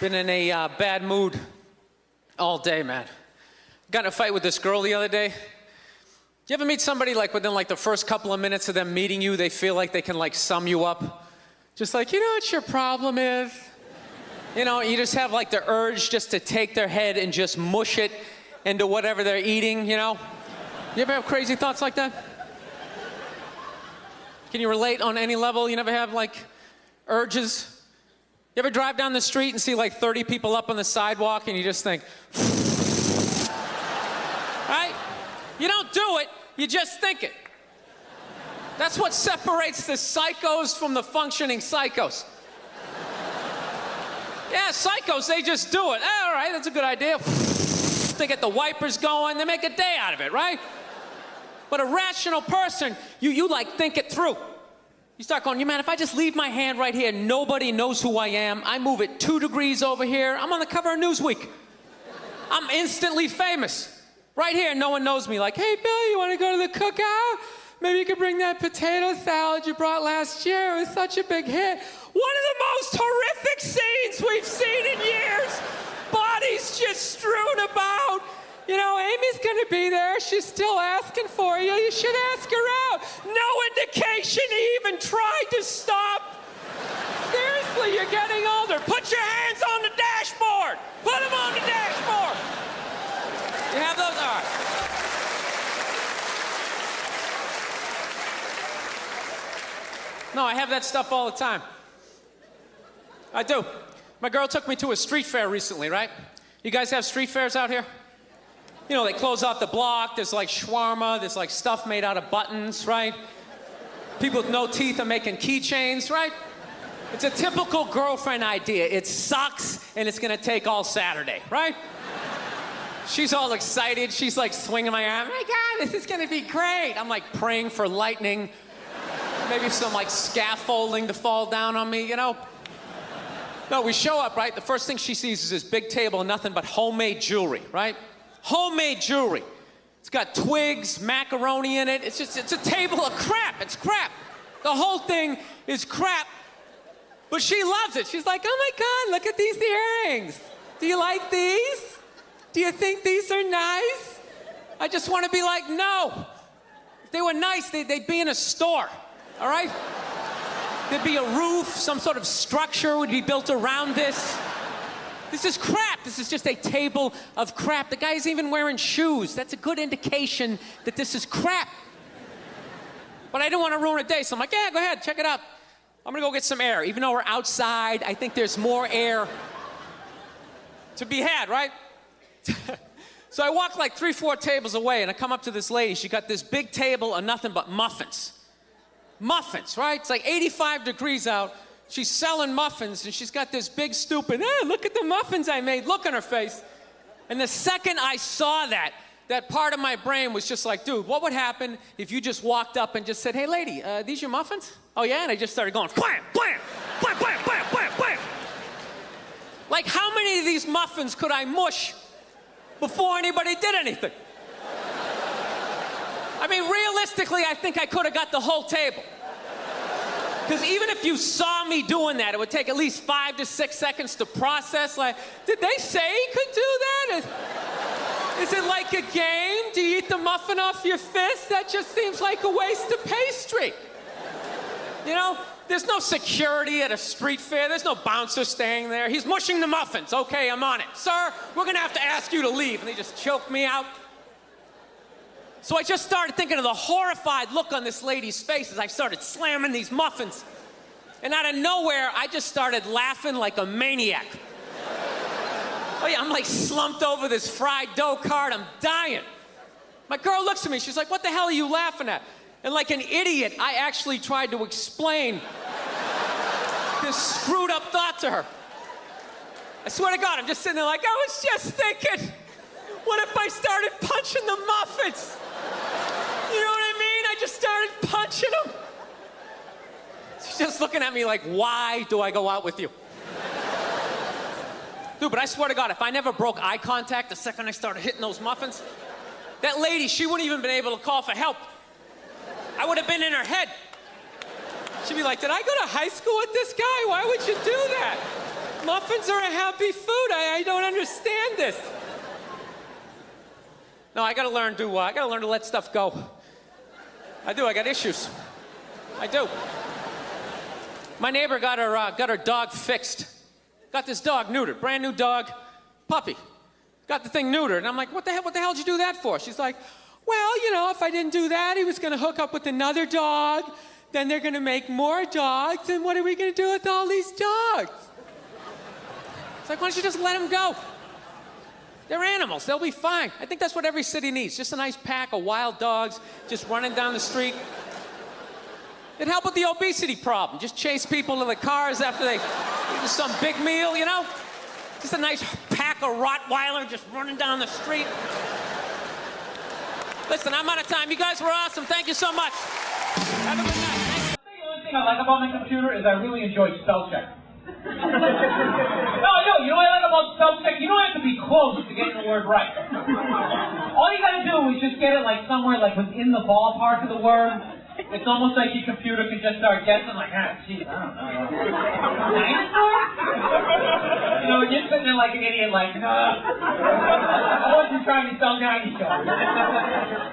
Been in a bad mood all day, man. Got in a fight with this girl the other day. You ever meet somebody like within like the first couple of minutes of them meeting you, they feel like they can like sum you up? Just like, you know what your problem is? You know, you just have like the urge just to take their head and just mush it into whatever they're eating, you know? You ever have crazy thoughts like that? Can you relate on any level? You never have like urges? You ever drive down the street and see like 30 people up on the sidewalk and you just think, right? You don't do it, you just think it. That's what separates the psychos from the functioning psychos. Yeah, psychos, they just do it. All right, that's a good idea. They get the wipers going, they make a day out of it, right? But a rational person, you like think it through. You start going, man, if I just leave my hand right here, nobody knows who I am. I move it 2 degrees over here. I'm on the cover of Newsweek. I'm instantly famous. Right here, no one knows me. Like, hey, Bill, you want to go to the cookout? Maybe you could bring that potato salad you brought last year. It was such a big hit. One of the most horrific scenes we've seen in years. Bodies just strewn about. You know, Amy's gonna be there. She's still asking for you. You should ask her out. No indication he even tried to stop. Seriously, you're getting older. Put your hands on the dashboard. Put them on the dashboard. You have those? All right. No, I have that stuff all the time. I do. My girl took me to a street fair recently, right? You guys have street fairs out here? You know, they close off the block, there's like shawarma, there's like stuff made out of buttons, right? People with no teeth are making keychains, right? It's a typical girlfriend idea. It sucks and it's gonna take all Saturday, right? She's all excited, she's like swinging my arm. Oh my God, this is gonna be great. I'm like praying for lightning, maybe some like scaffolding to fall down on me, you know? No, we show up, right? The first thing she sees is this big table of nothing but homemade jewelry, right? Homemade jewelry. It's got twigs, macaroni in it. It's a table of crap. It's crap. The whole thing is crap. But she loves it. She's like, oh my God, look at these earrings. Do you like these? Do you think these are nice? I just want to be like, no. If they were nice, they'd be in a store, all right? There'd be a roof, some sort of structure would be built around this. This is crap. This is just a table of crap. The guy's even wearing shoes. That's a good indication that this is crap. But I didn't want to ruin a day, so I'm like, yeah, go ahead, check it out. I'm gonna go get some air. Even though we're outside, I think there's more air to be had, right? So I walk like 3-4 tables away, and I come up to this lady. She got this big table of nothing but muffins. Muffins, right? It's like 85 degrees out. She's selling muffins, and she's got this big stupid, look at the muffins I made, look on her face. And the second I saw that part of my brain was just like, dude, what would happen if you just walked up and just said, hey, lady, these your muffins? Oh, yeah? And I just started going, blam, blam, blam, blam, blam, blam, blam. Like, how many of these muffins could I mush before anybody did anything? I mean, realistically, I think I could have got the whole table. Because even if you saw me doing that, it would take at least 5 to 6 seconds to process. Like, did they say he could do that? Is it like a game? Do you eat the muffin off your fist? That just seems like a waste of pastry. You know, there's no security at a street fair. There's no bouncer staying there. He's mushing the muffins. Okay, I'm on it. Sir, we're gonna have to ask you to leave. And they just choke me out. So I just started thinking of the horrified look on this lady's face as I started slamming these muffins. And out of nowhere, I just started laughing like a maniac. Oh yeah, I'm like slumped over this fried dough cart, I'm dying. My girl looks at me, she's like, what the hell are you laughing at? And like an idiot, I actually tried to explain this screwed up thought to her. I swear to God, I'm just sitting there like, I was just thinking, what if I started punching the muffins? You know what I mean? I just started punching them. She's just looking at me like, why do I go out with you? Dude, but I swear to God, if I never broke eye contact the second I started hitting those muffins, that lady, she wouldn't even been able to call for help. I would have been in her head. She'd be like, did I go to high school with this guy? Why would you do that? Muffins are a happy food. I don't understand this. No, I gotta learn to let stuff go. I do, I got issues. I do. My neighbor got her dog fixed. Got this dog neutered, brand new dog, puppy. Got the thing neutered, and I'm like, what the hell did you do that for? She's like, well, you know, if I didn't do that, he was gonna hook up with another dog, then they're gonna make more dogs, and what are we gonna do with all these dogs? It's like, why don't you just let them go? They're animals, they'll be fine. I think that's what every city needs, just a nice pack of wild dogs just running down the street. It'd help with the obesity problem. Just chase people to the cars after they eat some big meal, you know? Just a nice pack of Rottweiler just running down the street. Listen, I'm out of time. You guys were awesome. Thank you so much. Have a good night. The only thing I like about my computer is I really enjoy spell check. No, you know what I like about spell check? You don't have to be close to getting the word right. All you gotta do is just get it like somewhere like within the ballpark of the word. It's almost like your computer can just start guessing like, geez, I don't know. Dinosaur? You know, you're sitting there like an idiot like, I wasn't trying to spell dinosaur.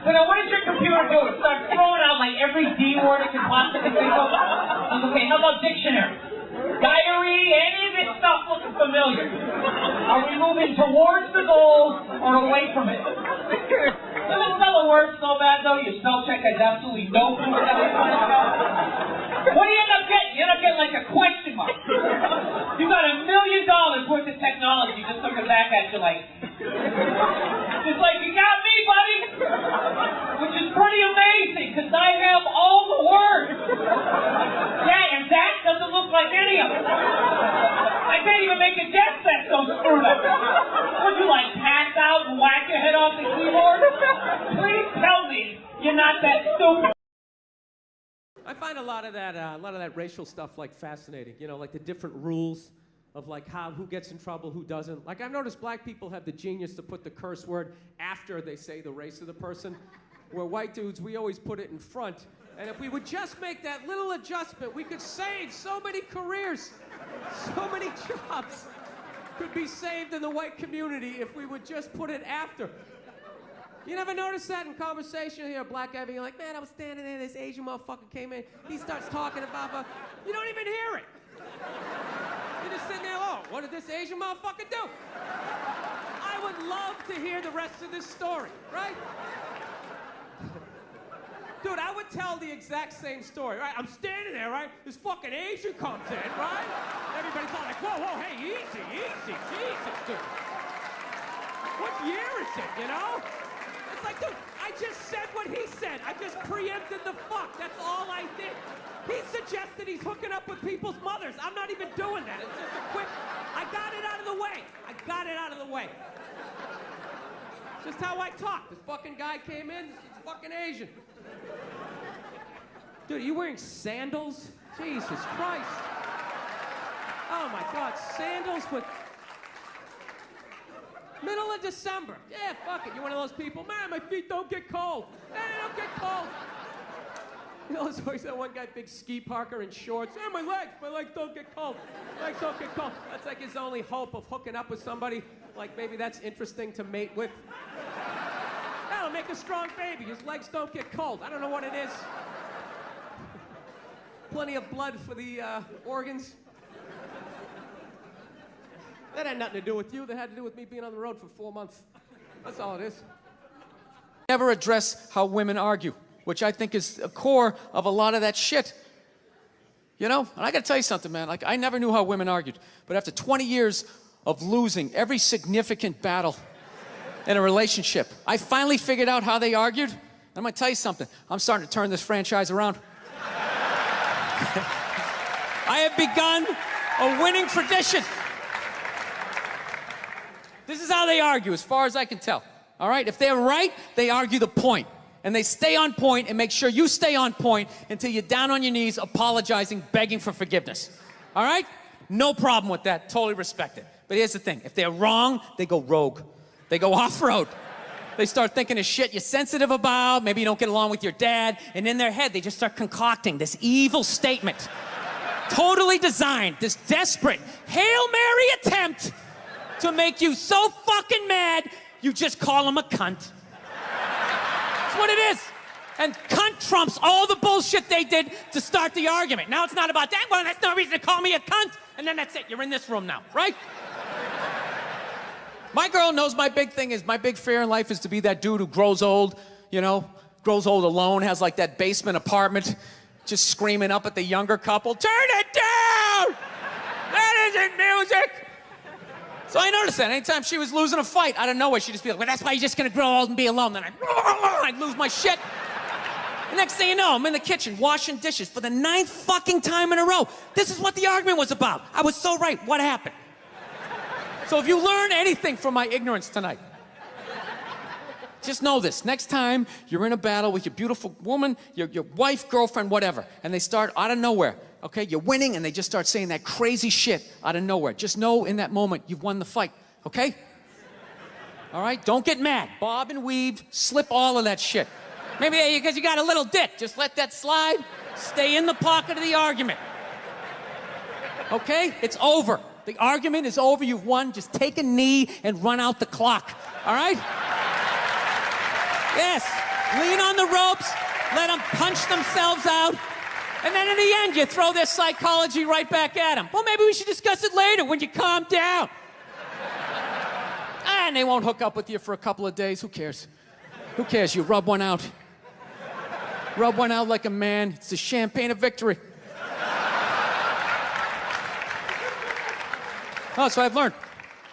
So now what does your computer do? It starts throwing out like every D word it can possibly think of. Okay, how about dictionary? Diary, any of this stuff looking familiar. Are we moving towards the goal or away from it? You don't spell a word so bad, though, your spell check has absolutely no clue what that is. What do you end up getting? You end up getting like a question mark. You got $1 million worth of technology just looking back at you like, just like, you got me, buddy. Which is pretty amazing, because I have all the words. Yeah, and that doesn't look like any of it. I can't even make a guess that's so screwed up. Would you like pass out and whack your head off the keyboard? Please tell me you're not that stupid. I find a lot of that racial stuff like fascinating. You know, like the different rules of like who gets in trouble, who doesn't. Like I've noticed black people have the genius to put the curse word after they say the race of the person, where white dudes, we always put it in front. And if we would just make that little adjustment, we could save so many careers, so many jobs could be saved in the white community if we would just put it after. You never notice that in conversation? You hear a black guy being like, man, I was standing there, this Asian motherfucker came in, he starts talking about, you don't even hear it. You're just sitting there, oh, what did this Asian motherfucker do? I would love to hear the rest of this story, right? Dude, I would tell the exact same story, right? I'm standing there, right? This fucking Asian comes in, right? Everybody's all like, whoa, hey, easy, Jesus, dude. What year is it, you know? It's like, dude, I just said what he said. I just preempted the fuck. That's all I did. He suggested he's hooking up with people's mothers. I'm not even doing that. It's just a quick, I got it out of the way. It's just how I talk. This fucking guy came in, he's fucking Asian. Dude, are you wearing sandals? Jesus Christ. Oh my God, sandals with... Middle of December. Yeah, fuck it. You're one of those people, man, my feet don't get cold. Man, they don't get cold. You know, there's always that one guy, big ski parker in shorts. Hey, my legs don't get cold. Legs don't get cold. That's like his only hope of hooking up with somebody. Like maybe that's interesting to mate with. That'll make a strong baby. His legs don't get cold. I don't know what it is. Plenty of blood for the organs. That had nothing to do with you. That had to do with me being on the road for 4 months. That's all it is. Never address how women argue, which I think is the core of a lot of that shit. You know? And I gotta tell you something, man. Like, I never knew how women argued. But after 20 years of losing every significant battle in a relationship, I finally figured out how they argued. And I'm gonna tell you something. I'm starting to turn this franchise around. I have begun a winning tradition. This is how they argue, as far as I can tell. All right? If they're right, they argue the point. And they stay on point and make sure you stay on point until you're down on your knees, apologizing, begging for forgiveness. All right? No problem with that. Totally respect it. But here's the thing. If they're wrong, they go rogue. They go off-road. They start thinking of shit you're sensitive about. Maybe you don't get along with your dad. And in their head, they just start concocting this evil statement totally designed, this desperate Hail Mary attempt to make you so fucking mad, you just call him a cunt. That's what it is. And cunt trumps all the bullshit they did to start the argument. Now it's not about that. Well, that's no reason to call me a cunt. And then that's it. You're in this room now, right? My girl knows my big fear in life is to be that dude who grows old, grows old alone, has like that basement apartment, just screaming up at the younger couple, turn it down! That isn't music! So I noticed that anytime she was losing a fight, out of nowhere, she'd just be like, well, that's why you're just gonna grow old and be alone. Then I'd lose my shit. The next thing you know, I'm in the kitchen washing dishes for the 9th fucking time in a row. This is what the argument was about. I was so right. What happened? So if you learn anything from my ignorance tonight, just know this. Next time you're in a battle with your beautiful woman, your wife, girlfriend, whatever, and they start out of nowhere, okay? You're winning, and they just start saying that crazy shit out of nowhere. Just know in that moment you've won the fight, okay? All right? Don't get mad. Bob and weave, slip all of that shit. Maybe because you got a little dick. Just let that slide. Stay in the pocket of the argument. Okay? It's over. The argument is over. You've won. Just take a knee and run out the clock. All right? Yes. Lean on the ropes. Let them punch themselves out. And then in the end, you throw their psychology right back at them. Well, maybe we should discuss it later when you calm down. And they won't hook up with you for a couple of days. Who cares? Who cares? You rub one out. Rub one out like a man. It's the champagne of victory. Oh, so I've learned.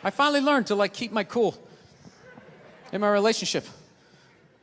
I finally learned to, keep my cool in my relationship.